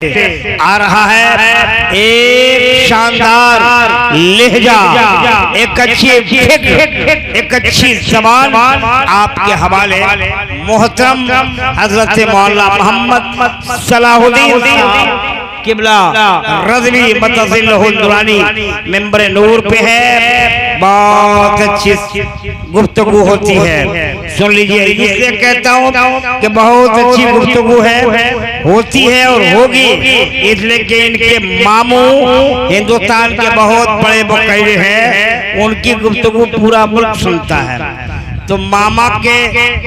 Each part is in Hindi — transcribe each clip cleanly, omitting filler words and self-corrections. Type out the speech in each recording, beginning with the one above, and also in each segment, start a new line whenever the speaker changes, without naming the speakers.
आ रहा है एक शानदार लहजा, एक अच्छी फिक्र, एक अच्छी ज़बान आपके हवाले मोहतरम हजरत मौलाना मोहम्मद सलाहुद्दीन किबला रज़वी मतज़िल्लहुल दुरानी मेंबर नूर पे है। बहुत अच्छी गुफ्तगू होती है, सुन लीजिए। इसलिए कहता हूँ कि बहुत अच्छी गुफ्तगू है, होती है और होगी, इसलिए कि इनके मामू हिंदुस्तान के बहुत बड़े मुक़र्रिर हैं, उनकी गुफ्तगू पूरा मुल्क सुनता है। तो मामा के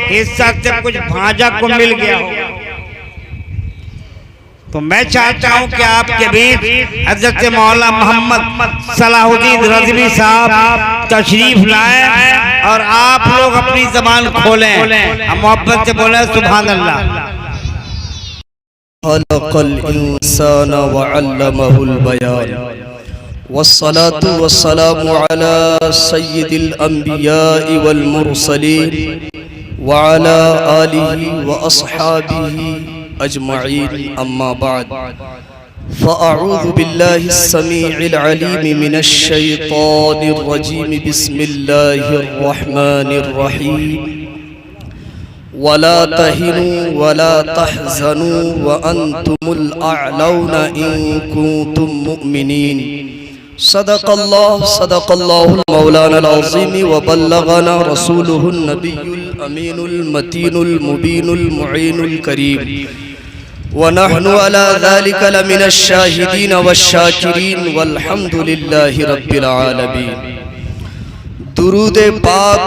हिस्सा से कुछ भांजा को मिल गया हो, तो मैं चाहता हूं कि आपके बीच हजरत मौलाना मोहम्मद सलाहुद्दीन रज़वी साहब तशरीफ लाएं और आप लोग अपनी ज़बान खोलें, हम मोहब्बत से बोले सुभान अल्लाह।
खलक़ल इंसान व अल्लमहुल बयान वस्सलातु वस्सलामु अला सय्यिदिल अंबिया'i वल मुरसलीन व अला आलिहि व अस्हाबिहि अजमईन, अम्मा बाद, फ़अऊज़ु बिल्लाहि अस्समीइल अलीम मिनश शैतानिर रजीम, बिस्मिल्लाहिर रहमानिर रहीम। वला तहिनु वला तहज़नु व अंतुमुल अअलौना इन कुंतुम मुमिनीन। सदक़ल्लाहुल मौलानाल अज़ीम व बल्लगना रसूलुहुन नबियुल अमीनुल मतीनुल मुबीनुल मुईनुल करीम व नहनु अला ज़ालिका लमिनश शाहिदीन वश्शाकिरीन वल्हम्दुलिल्लाहि रब्बिल आलमीन। दुरूद पाक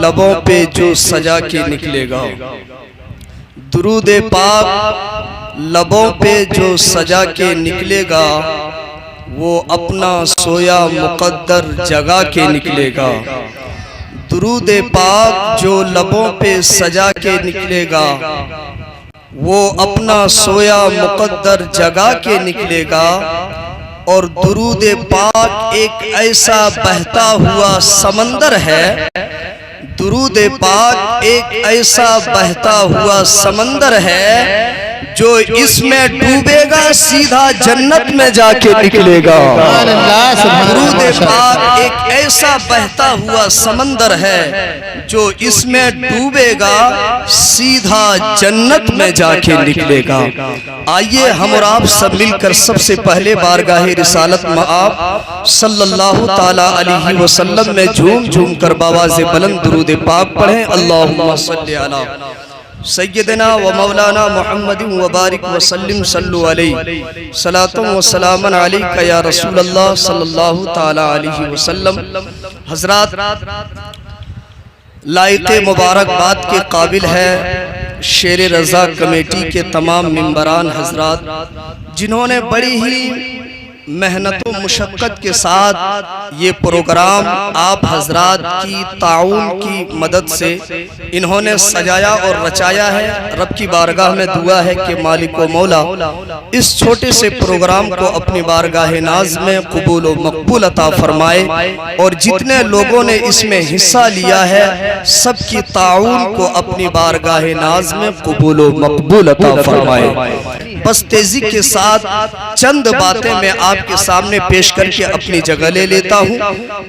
लबों पे जो सजा के निकलेगा, दुरूद पाक लबों पे जो सजा के निकलेगा, वो अपना सोया मुक़द्दर जगा के निकलेगा। दुरूद पाक जो लबों पे सजा के निकलेगा, वो अपना सोया मुक़द्दर जगा के निकलेगा। और दुरूद पाक एक ऐसा बहता हुआ समंदर है, दुरूद पाक एक ऐसा बहता हुआ समंदर है, जो इसमें डूबेगा सीधा जन्नत में जाके निकलेगा। दुरूद पाक एक ऐसा बहता हुआ समंदर है, जो इसमें डूबेगा सीधा जन्नत में जाके निकलेगा। आइए हम और आप सब मिलकर सबसे पहले बारगाहे रिसालत में आप सल्लल्लाहु ताला अलैहि वसल्लम में झूम झूम कर बावाज़े बुलंद दुरूद पाक पढ़ें। अल्लाहुम्मा सल्ली अला सय्यदना व मौलाना मुहम्मदिन व बारिक व सल्लिम सल्लु अलैहि सलातुम व सलामन अलैका या रसूलल्लाह सल्लल्लाहु ताला अलैहि वसल्लम। हज़रात, लायक़े मुबारकबाद के काबिल है शेर रज़ा कमेटी के तमाम मेंबरान हज़रात, जिन्होंने बड़ी ही मेहनत व मुशक्क़त के साथ ये प्रोग्राम आप हज़रात की ताउन की मदद से इन्होंने सजाया और रचाया है। रब की बारगाह में दुआ है कि मालिक व मौला इस छोटे से प्रोग्राम को अपनी बारगाह नाज में कबूल व मकबूल अता फरमाए, और जितने लोगों ने इसमें हिस्सा लिया है सबकी ताउन को अपनी बारगाह नाज में कबूल व मकबूल अता फरमाए। बस तेजी के साथ चंद बातें मैं आपके सामने पेश करके अपनी जगह ले लेता हूँ।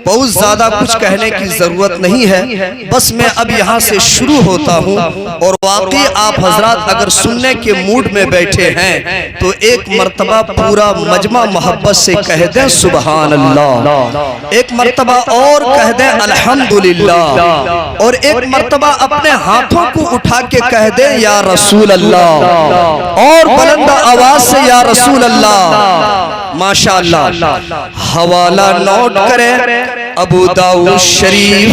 बहुत ज्यादा कुछ कहने की जरूरत नहीं है, बस मैं अब यहाँ से शुरू होता हूँ। और वाकई आप हजरात अगर सुनने के मूड में बैठे हैं तो एक मर्तबा पूरा मजमा मोहब्बत से कह दें सुबहान अल्लाह, एक मर्तबा और कह दें अल्हम्दुलिल्लाह, और एक मर्तबा अपने हाथों को उठा के कह दें या रसूल अल्लाह, और बुलंद आवाज से या रसूल अल्लाह। माशाअल्लाह। हवाला नोट करें, अबू दाऊद शरीफ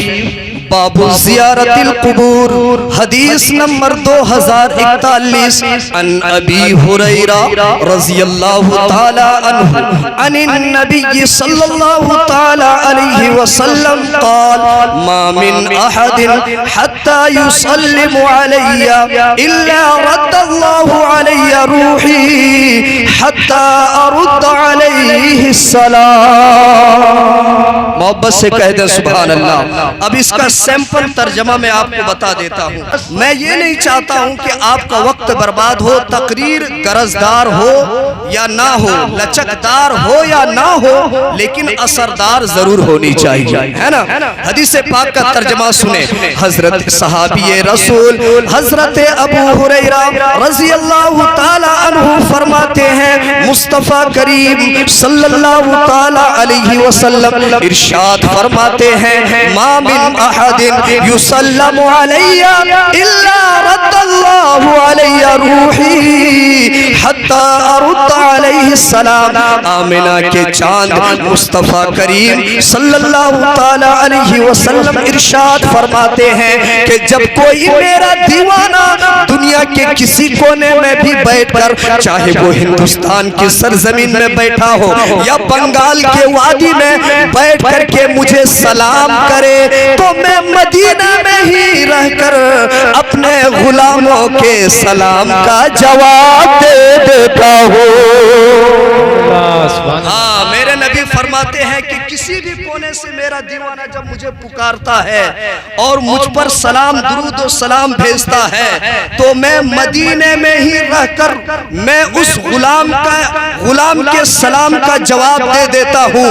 बाबू ज़ियारतिल कुबूर, हदीस नंबर 2041, अन अबी हुरैरा रज़ियल्लाहु ताला अन्हु अनिन नबी सल्लल्लाहु ताला अलैहि वसल्लम क़ाल मा मिन अहदिन हत्ता युसल्लिमु अलैया इल्ला रद्दल्लाहु अलैया रूही हत्ता अरुद्द अलैहि सलाम। मोहब्बत से कह दें सुभान अल्लाह। अब इसका सैंपल तर्जमा मैं आपको बता देता हूँ। मैं ये नहीं चाहता हूँ कि आपका वक्त बर्बाद हो, तकरीर गरजदार हो या ना हो, लचकदार हो या ना हो, लेकिन असरदार जरूर होनी चाहिए, है ना। हदीस पाक का तर्जमा सुने। हजरत सहाबी रसूल हजरत अबू हुरैरा रज़ी अल्लाह ताला अन्हु फरमाते हैं, मुस्तफ़ा करीम सल्लल्लाहु ताला अलैहि वसल्लम इरशाद फरमाते हैं, मा मिन अहदिन युसल्लमु अलैया इल्ला रद्दल्लाहु अलैया रूही हत्ता अरुद्द अलैहि सलाम। आमिना के चांद मुस्तफ़ा करीम सल्लल्लाहु ताला अलैहि वसल्लम इरशाद फरमाते हैं कि जब कोई मेरा दीवाना दुनिया के किसी कोने में भी बैठकर, चाहे वो हिंदुस्तान की सरजमीन में बैठा हो या बंगाल के वादी में बैठ करके मुझे सलाम करे, तो मैं मदीना में ही रहकर अपने गुलामों के सलाम का जवाब दे देता हूँ। हाँ, मेरे नबी फरमाते हैं कि किसी भी कोने से मेरा दीवाना जब मुझे पुकारता है और मुझ पर सलाम दुरूद और सलाम भेजता है, तो मैं मदीने में ही रहकर मैं उस गुलाम के सलाम का जवाब दे देता हूँ।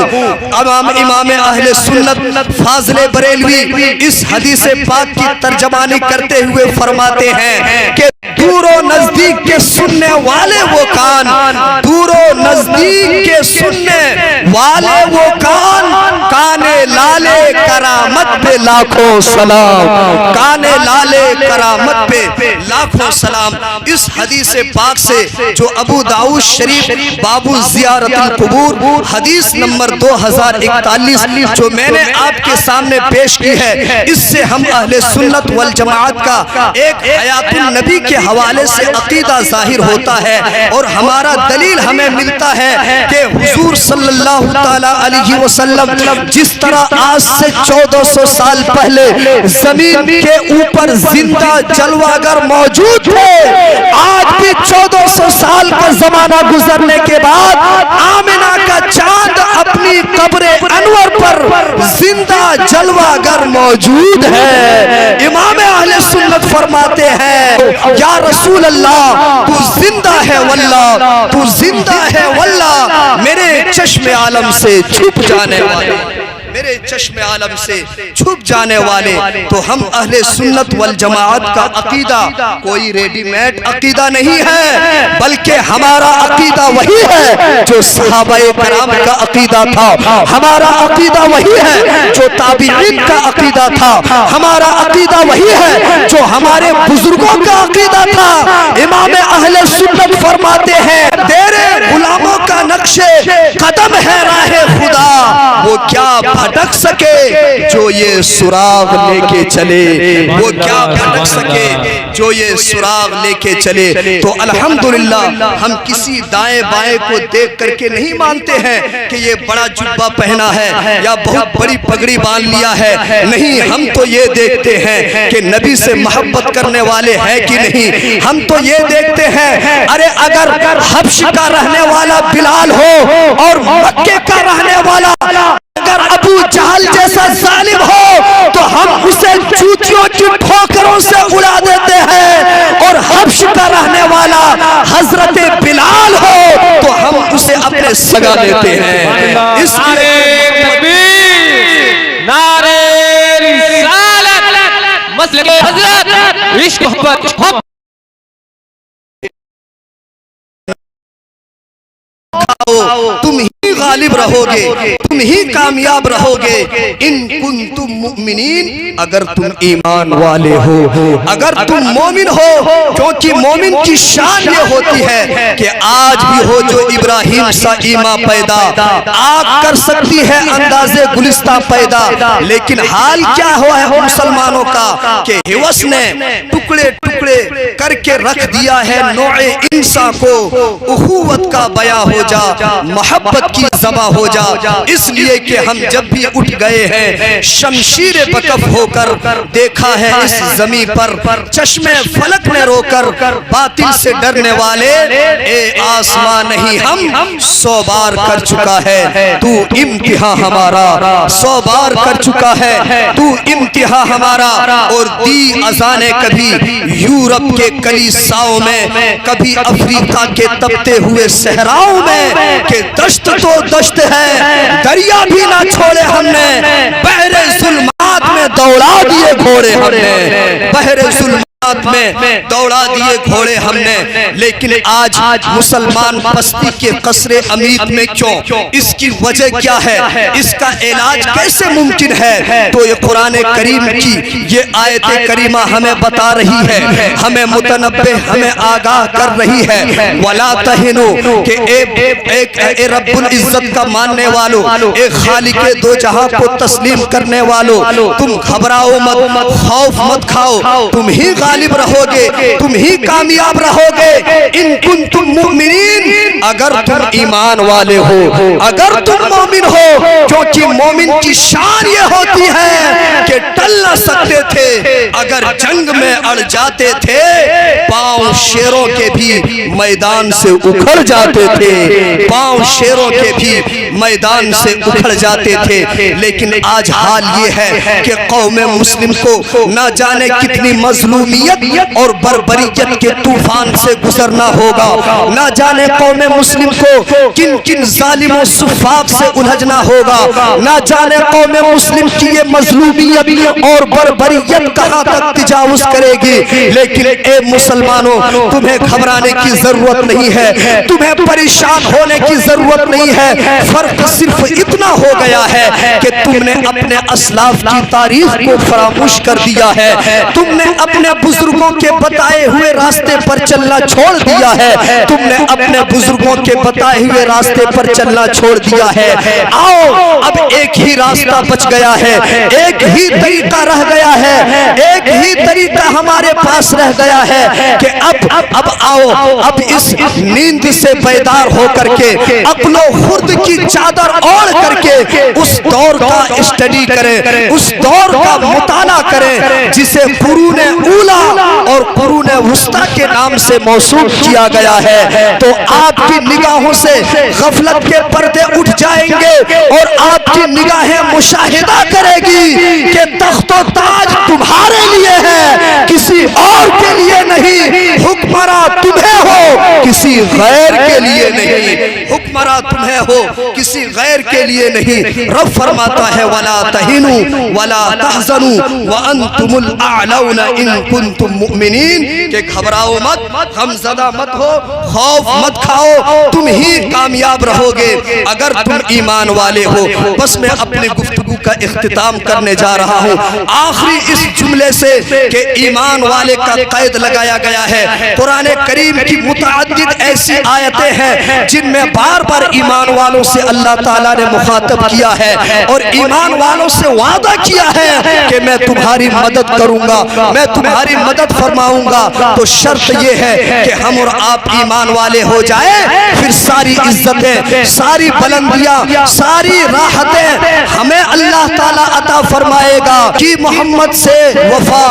अब इमाम अहले सुन्नत फाज़िले बरेलवी इस हदीस पाक की तर्जमानी करते हुए फरमाते हैं कि दूरो नजदीक के सुनने वाले वो कान, दूरो नजदीक के सुनने वाले वो कान, काने लाले करामत पे लाखों सलाम, काने लाले करामत पे लाखों सलाम। इस हदीस पाक से जो अबू दाऊद शरीफ बाबू ज़ियारतुल कुबूर हदीस नंबर 2041 जो मैंने आपके सामने पेश की है, इससे हम अहले सुन्नत वल जमाअत का एक हयातुन नबी के हवाले से अकीदा जाहिर होता है और हमारा दलील हमें मिलता है कि हुजूर सल्लल्लाहु ताला अलैहि वसल्लम जिस तरह आज से 1400 साल पहले जमीन के ऊपर जिंदा जलवागर मौजूद थे, आज भी 1400 साल का जमाना गुजरने के बाद आमिना का चांद अपनी कब्रे अनवर पर जिंदा जलवागर मौजूद है। इमाम अहले सुन्नत फरमाते हैं, या रसूल अल्लाह तू जिंदा है वल्लाह, तू जिंदा है वल्लाह, मेरे चश्मे आलम से छुप जाने वाले, मेरे चश्मे आलम से छुप जाने वाले। तो हम अहले सुन्नत वल जमाअत का अकीदा कोई रेडीमेड अकीदा नहीं है, बल्कि हमारा अकीदा वही है जो सहाबाए कराम का अकीदा था, हमारा अकीदा वही है जो ताबीईन का अकीदा था, हमारा अकीदा वही है जो हमारे बुजुर्गों का अकीदा था। इमाम अहले सुन्नत फरमाते हैं, तेरे गुलामों का नक्शे कदम है राहे खुदा, वो क्या भटक सके जो ये सुराग लेके चले, वो क्या भटक सके जो ये सुराग लेके चले। तो अल्हम्दुलिल्लाह हम किसी दाएं बाएं को देख करके नहीं मानते हैं कि ये बड़ा जुब्बा पहना है या बहुत बड़ी पगड़ी बांध लिया है, नहीं, हम तो ये देखते हैं कि नबी से मोहब्बत करने वाले हैं कि नहीं। हम तो ये देखते हैं, अरे अगर हब्श का रहने वाला बिलाल हो और मक्के का रहने वाला अगर अबू जहल जैसा जालिम हो, तो हम उसे जूतियों की ठोकरों से उड़ा देते हैं, और हब्श का रहने वाला हजरत बिलाल हो तो हम उसे अपने सगा लेते हैं। इसलिए
नारे रिसालत मसले हजरत इश्क मोहब्बत
तुम ही गालिब रहोगे, तुम ही कामयाब रहोगे। इन कुंतुम मुमिनीन, अगर तुम ईमान वाले हो, अगर तुम मोमिन हो, क्योंकि मोमिन की शान ये होती है कि आज भी हो जो इब्राहिम सा ईमा पैदा, आग कर सकती है अंदाजे गुलिस्ता पैदा, लेकिन हाल क्या हुआ है मुसलमानों का कि हिवस ने टुकड़े टुकड़े करके रख दिया है नौए इंसान को। उखुवत का बयां हो जा, मोहब्बत की ज़बा हो जा, इसलिए कि हम जब भी उठ गए हैं शमशीर बकफ होकर, देखा है इस ज़मीं पर चश्मे फलक ने रोकर, बातिल से डरने वाले ए आसमां नहीं हम 100 बार कर चुका है तू इम्तिहान हमारा, 100 बार कर चुका है तू इम्तिहान हमारा। और दी अज़ाने कभी यूरोप के कलीसाओं में, कभी अफ्रीका के तपते हुए सहराओं में, कि दश्त तो दश्त है दरिया भी ना छोड़े हमने, बहरे जुल्मात में दौड़ा दिए घोड़े हमने, बहरे जुल्मात में दौड़ा दिए घोड़े हमने। लेकिन आज मुसलमान बस्ती के कसरे अमीर में क्यों, इसकी वजह क्या है, इसका इलाज कैसे मुमकिन है? तो ये कुरान करीम की ये आयत करीमा हमें बता रही है, हमें मुतनब्बे, हमें आगाह कर रही है। वला तहिनु कि एक रब्बुल इज्जत का मानने वालों, एक खालिक दो जहां को तस्लीम करने वालों, तुम घबराओ मत, खौफ मत खाओ, तुम ही गालिब रहोगे, तुम ही कामयाब रहोगे। इन कुंतुम मुमिनीन, अगर तुम ईमान वाले हो, अगर तुम मोमिन हो, क्योंकि मोमिन की शान ये होती है कि टल न सकते थे, अगर जंग में अड़ जाते थे पांव शेरों के भी मैदान से उखड़ जाते थे, पांव शेरों के भी मैदान से उखड़ जाते थे। लेकिन आज हाल ये है कि कौम मुस्लिम को न जाने कितनी मजलूमियत और बर्बरियत के तूफान से गुजरना होगा, न जाने कौम मुस्लिम को किन किन जालिमों सुफाक से उलझना होगा, न जाने कौम मुस्लिम की ये मजलूमियत और बर्बरियत कहां तक तजावुज करेगी। लेकिन ए मुसलमानों, तुम्हें घबराने की जरूरत नहीं है, तुम्हें परेशान होने की जरूरत नहीं है। फर्क सिर्फ इतना हो गया है कि तुमने अपने असलाफ की तारीख को फरामोश कर दिया है, तुमने अपने बुजुर्गों के बताए हुए रास्ते पर चलना छोड़ दिया है, तुमने अपने बुजुर्गों के बताए हुए रास्ते पर चलना छोड़ दिया है। आओ, अब एक ही रास्ता बच गया है, एक ही तरीका रह गया है, एक ही तरीका हमारे पास रह गया है कि अब आओ, अब इस नींद से बेदार होकर के अक्लो खुर्द की चादर ओढ़ करके उस दौर का स्टडी करें, उस दौर का मुताला करें जिसे कुरूने ऊला और कुरूने वुस्ता के नाम से मौसूफ किया गया है। तो आपकी निगाहों से गफलत के पर्दे उठ जाएंगे और आपकी निगाहें मुशाहिदा करेगी कि तख्तो ताज तुम्हारे लिए है, किसी और के लिए नहीं। हुक्मरा तुम्हें हो, किसी गैर के लिए नहीं। हुक्मरा तुम्हें हो, किसी गैर के लिए नहीं। रब फरमाता है वला तहिनु वला तहजनु व अंतुमुल अअलौना इन कुंतुम मुमिनीन, के घबराओ मत, गमज़दा मत हो, खौफ मत खाओ, तुम ही कामयाब रहोगे अगर तुम ईमान वाले हो। बस मैं अपनी गुफ्तगू का इख्तिताम करने जा रहा हूँ आखिरी इस जुमले से कि ईमान वाले का कैद लगाया गया है। कुरान करीम की मुतअद्दिद ऐसी आयतें हैं जिनमें बार बार ईमान वालों से अल्लाह ताला ने मुखातब किया है और ईमान वालों से वादा किया है कि मैं तुम्हारी मदद करूंगा, मैं तुम्हारी मदद फरमाऊंगा। तो शर्त यह है कि हम और आप ईमान वाले हो जाए, फिर सारी इज्जतें, सारी बुलंदियां, सारी राहतें हमें अल्लाह ताला अता फरमाएगा कि मोहम्मद से वफा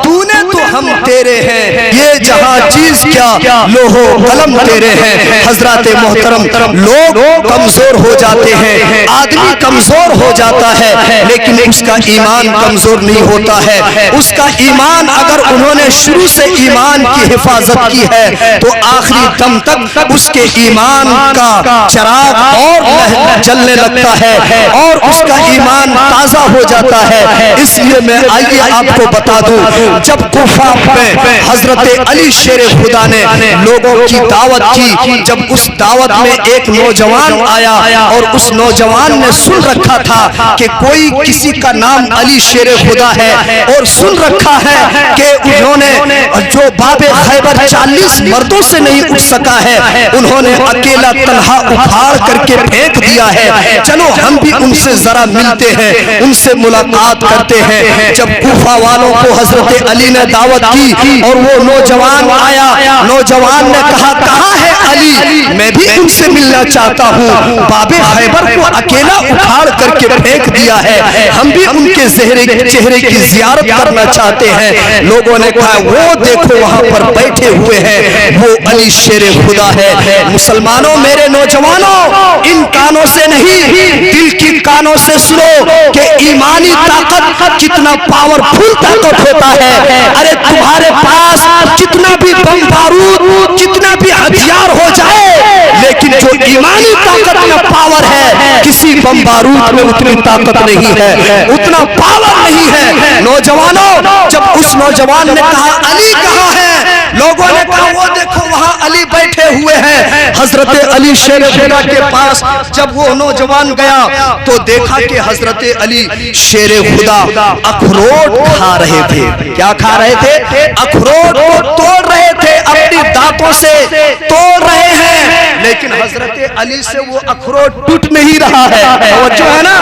तूने तो हम तेरे हैं, ये जहां चीज क्या लोहो कलम तेरे हैं। हजरत मोहतरम, लोग कमजोर हो जाते हैं, आदमी कमजोर हो जाता है, लेकिन उसका ईमान कमजोर नहीं होता है। उसका ईमान अगर उन्होंने शुरू से ईमान की हिफाजत की है तो आखिरी दम तक उसके ईमान का चराग और जलने लगता है और उसका ईमान ताजा हो जाता है। इसलिए मैं आइए आपको बता दूं, जब कुफा में हजरत अली शेर खुदा ने लोगों की दावत की, जब उस दावत में एक नौजवान आया और उस नौजवान ने सुन रखा था कि कोई किसी का नाम अली शेर खुदा है और सुन रखा है कि उन्होंने जो बाबे खैबर 40 मर्दों से नहीं उठ सका है, उन्होंने अकेला तन्हा उखाड़ करके फेंक दिया है, चलो हम भी उनसे जरा मिलते हैं, उनसे मुलाकात करते हैं। जब कूफा वालों को हजरत अली ने दावत की और वो नौजवान आया, नौजवान ने कहा कहाँ है अली, मैं भी उनसे मिलना चाहता हूँ। बाबे खैबर को अकेला उखाड़ करके फेंक दिया है, हम भी उनके चेहरे की जियारत करना चाहते हैं। लोगों ने कहा वो देखो वहां पर बैठे हुए हैं, वो अली शेर खुदा है। मुसलमानों, मेरे नौजवानों, इन कानों से नहीं दिल की कानों से सुनो कि ईमानी ताकत कितना पावरफुल ताकत होता है। अरे तुम्हारे पास कितना भी बम बारूद, कितना भी हथियार हो जाए, लेकिन जो ईमानी ताकत में पावर है, किसी बम बारूद में उतनी ताकत नहीं है, उतना पावर नहीं है। नौजवानों, जब उस नौजवान ने कहा अली कहाँ है, लोगों ने कहा वो देखो वहां अली बैठे हुए हैं। हजरत अली शेर खुदा के पास जब वो नौजवान गया तो देखा कि हजरत अली शेर खुदा अखरोट खा रहे थे। क्या खा रहे थे? अखरोट को तोड़ रहे थे, अपनी दांतों से तोड़ रहे हैं, लेकिन हजरत अली से वो अखरोट टूट नहीं रहा है। वो जो है ना,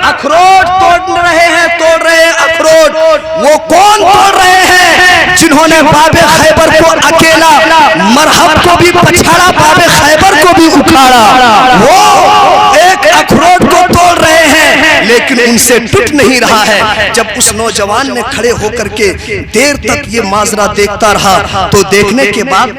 अखरोट तोड़ रहे हैं, तोड़ रहे हैं अखरोट। वो कौन तोड़ रहे हैं? जिन्होंने बाबे खैबर को अकेला, मरहब को भी पछाड़ा, बाबे खैबर को भी उखाड़ा, वो एक अखरोट को तोड़ रहे हैं, लेकिन उनसे टूट नहीं रहा है। जब उस नौजवान ने खड़े होकर के देर तक ये माजरा देखता रहा तो देखने के बाद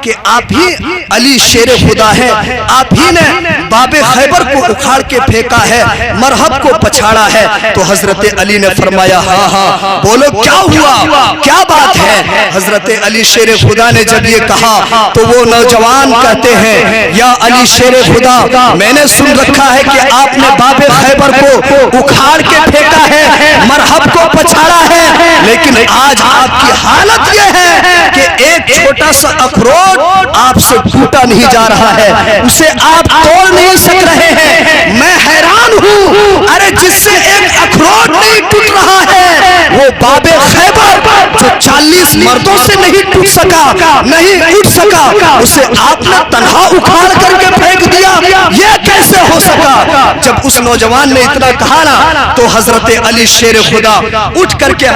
कि आप ही अली शेर खुदा है, आप ही ने बाबे खैबर को उखाड़ के फेंका है, मरहब को पछाड़ा है। तो हजरत अली ने फरमाया हाँ हाँ बोलो क्या हुआ, क्या बात है? हजरत अली शेर खुदा ने जब ये कहा तो वो नौजवान कहते हैं या अली शेर खुदा, मैंने सुन रखा है कि आपने बाबे खैबर को उखाड़ के फेंका है, मरहब को पछाड़ा है, लेकिन आज आपकी हालत यह है कि एक छोटा सा अखरोट आपसे टूटा नहीं जा रहा है, उसे आप तोड़ नहीं सक रहे हैं। मैं हैरान हूँ, अरे जिससे एक अखरोट नहीं टूट रहा है वो बाबे खैबर जो 40 मर्दों से नहीं टूट सका, नहीं उठ सका, उसे आपने तन्हा उखाड़ करके फेंक दिया, ये कैसे हो सका? जब उस नौजवान ने इतना कहा ना तो हजरत अली शेर खुदा उठ करके,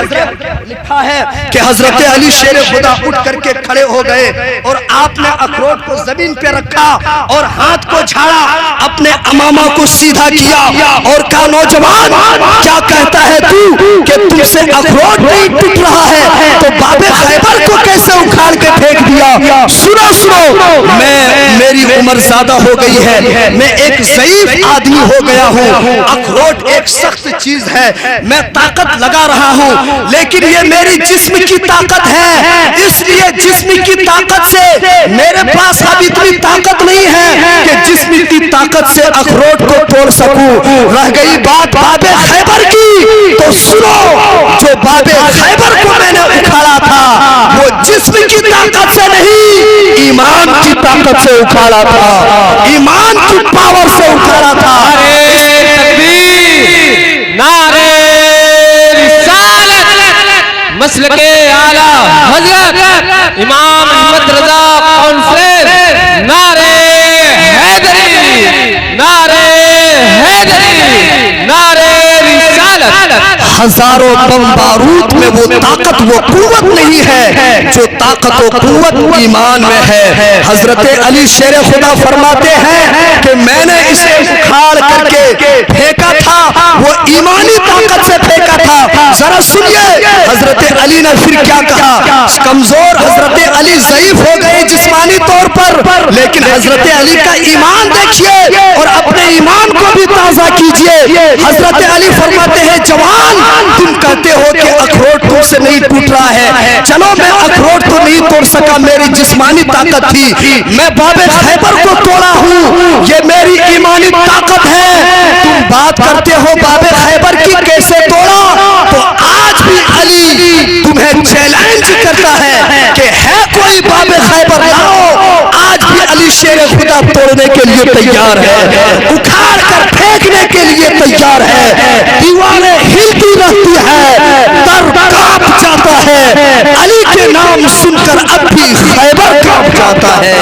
लिखा है कि हजरत अली शेर खुदा उठ करके खड़े हो गए और आपने अखरोट को जमीन पे रखा और हाथ को झाड़ा, अपने अमामा को सीधा किया और कहा नौजवान क्या कहता है तू कि तुमसे अखरोट नहीं टूट रहा है तो बाबे खैबर को कैसे उखाड़ के फेंक दिया? सुनो सुनो, मेरी उम्र ज्यादा हो गई है, मैं एक ज़ईफ आदमी हो गया हूँ, अखरोट एक सख्त चीज है, मैं ताकत लगा रहा हूँ, लेकिन ये मेरी जिस्म की ताकत है, इसलिए जिस्म की ताकत से मेरे पास अब इतनी ताकत नहीं है कि जिस्म की ताकत से अखरोट को तोड़ सकूं। रह गई बात बाबे खैबर की, तो सुनो, जो बाबे खैबर को मैंने उखाड़ा था वो जिस्म की ताकत से नहीं, ईमान की ताकत से उखाड़ा था, ईमान की पावर से उखाड़ा था।
नारे रिसालत, मसलके आला हजरत इमाम अहमद रजा कॉन्फ्रेंस, नारे हैदरी, नारे हैदरी, नारे रिसालत।
हजारों बम बारूद में वो ताकत, वो कुव्वत नहीं है जो ताकत और कुव्वत ईमान में है। हजरत अली शेर खुदा फरमाते हैं कि मैंने इसे उखाड़ करके फेंका था, वो ईमानी ताकत से फेंका था। जरा सुनिए हजरत अली ने फिर क्या कहा। कमजोर हजरत अली ज़ईफ हो गए जिस्मानी तौर पर, लेकिन हजरत अली का ईमान देखिए और अपने ईमान को भी ताजा कीजिए। हजरत अली फरमाते हैं जवान, तुम कहते हो कि अखरोट तुमसे नहीं टूट रहा है, चलो मैं अखरोट तो नहीं तोड़ सका, मेरी जिस्मानी ताकत थी, मैं बाबे खैबर को तोड़ा हूँ, ये मेरी ईमानी ताकत है। तुम बात करते हो बाबे खैबर की कैसे तोड़ा, तो आज भी अली तुम्हें चैलेंज करता है कि है कोई बाबे खैबर लाओ। आज भी अली शेर खुदा तोड़ने के लिए तैयार है, उखाड़ कर फेंकने के लिए तैयार है। दीवारें हिलती रहती है, दर कांप जाता है, अली के नाम सुनकर अब भी खैबर कांप जाता है,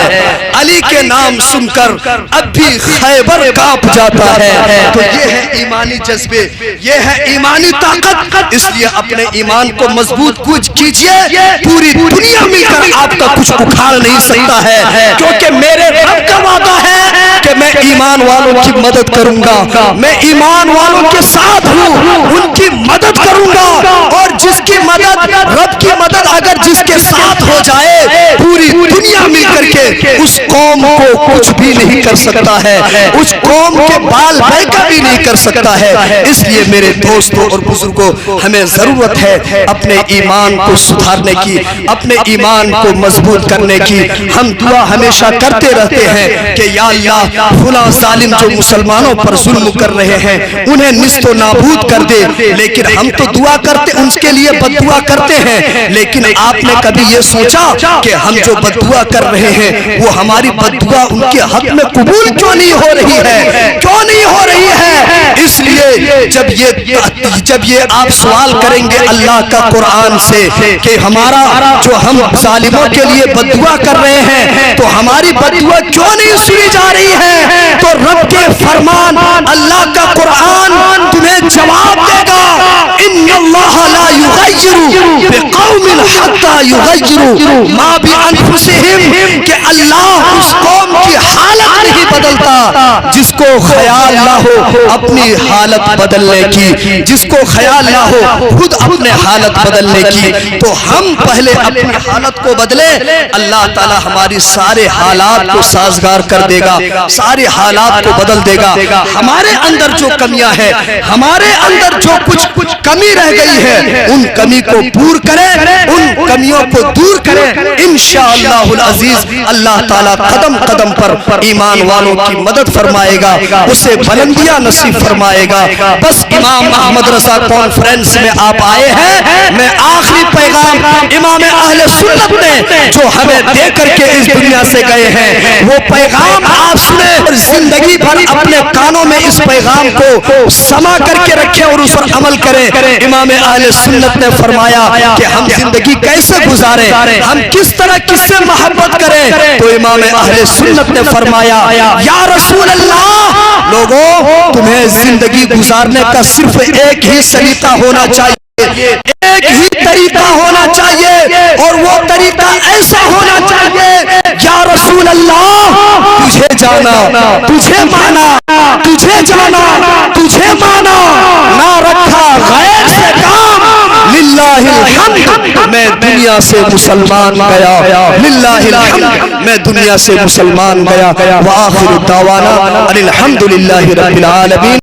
अली के नाम सुनकर अब भी खैबर कांप जाता है। तो ये है ईमानी जज्बे, ये है ईमानी ताकत। इसलिए अपने ईमान को मजबूत कुछ कीजिए, पूरी दुनिया मिलकर आपका कुछ उखाड़ नहीं सकता है, क्योंकि मेरे रब का वादा है कि मैं ईमान वालों की मदद करूंगा, मैं ईमान वालों के साथ हूँ, उनकी मदद करूंगा। और जिसकी मदद, रब की मदद अगर जिसके साथ हो जाए, पूरी दुनिया मिलकर के उस कौम को कुछ भी नहीं कर सकता है, उस कौम के बाल बैका भी नहीं कर सकता है। इसलिए मेरे दोस्तों और बुजुर्गों, हमें जरूरत है अपने ईमान को सुधारने की, अपने ईमान को मजबूत करने की। हम दुआ हमेशा करते रहते हैं कि या अल्लाह, फुला जालिम जो मुसलमानों पर जुल्म कर रहे हैं उन्हें निस्तो नाबूद कर दे। लेकिन हम तो दुआ करते, उनके लिए बददुआ करते हैं, लेकिन आपने कभी ये सोचा कि हम जो बददुआ कर रहे हैं वो हमारी बददुआ उनके हक में कबूल क्यों नहीं हो रही है, क्यों नहीं हो रही है? इसलिए जब ये आप सवाल करेंगे अल्लाह का कुरान से कि हमारा जो हम जालिमों के लिए बददुआ कर रहे हैं तो हमारी बददुआ क्यों नहीं सुनी जा रही है, तो रब के फरमान, अल्लाह का कुरान तुम्हें जवाब देगा। इन्नल्लाह ला युगय्यिरु बिक़ौमिन हत्ता युगय्यिरु मा बिअनफुसिहिम, कि अल्लाह उस कौम की हालत नहीं बदलता जिसको ख्याल ना हो अपनी हालत बदलने की, जिसको ख्याल ना हो खुद अपने हालत बदलने की। तो हम पहले अपनी हालत को बदले, अल्लाह ताला हमारी सारे हालात को साजगार कर देगा, सारे हालात को बदल देगा। हमारे अंदर जो कमियां हैं, हमारे अंदर जो कुछ कमी रह गई है, उन कमी को पूर करें, उन कमियों को दूर करें। इंशाअल्लाहुल अजीज अल्लाह ताला कदम कदम पर ईमान वालों की मदद फरमाएगा, उसे बुलंदियां नसीब फरमाएगा। बस इमाम अहमद रजा कॉन्फ्रेंस में आप आए हैं, मैं आखिरी पैगाम इमाम अहले सुन्नत ने जो हमें दे करके इस दुनिया से गए हैं, वो पैगाम आप सुने और जिंदगी भर अपने कानों में इस पैगाम को समा करके रखें और उस पर अमल करें। इमाम अहले सुन्नत ने फरमाया कि हम जिंदगी कैसे गुजारें, हम किस तरह किससे मोहब्बत करें, तो इमाम अहले सुन्नत ने फरमाया, या रसूल अल्लाह, लोगों तुम्हें जिंदगी गुजारने का सिर्फ एक ही सलीका होना चाहिए, एक ही तरीका होना चाहिए, और वो तरीका ऐसा होना चाहिए, या रसूल अल्लाह, तुझे जाना, तुझे माना, तुझे जाना, तुझे माना, ना रखा गैर से काम, लिल्लाहिल हम्द, मैं दुनिया से मुसलमान गया, लिल्लाहिल हम्द, मैं दुनिया से मुसलमान गया। व आखिर दावाना अनिल हम्दुलिल्लाहि रब्बिल आलमीन।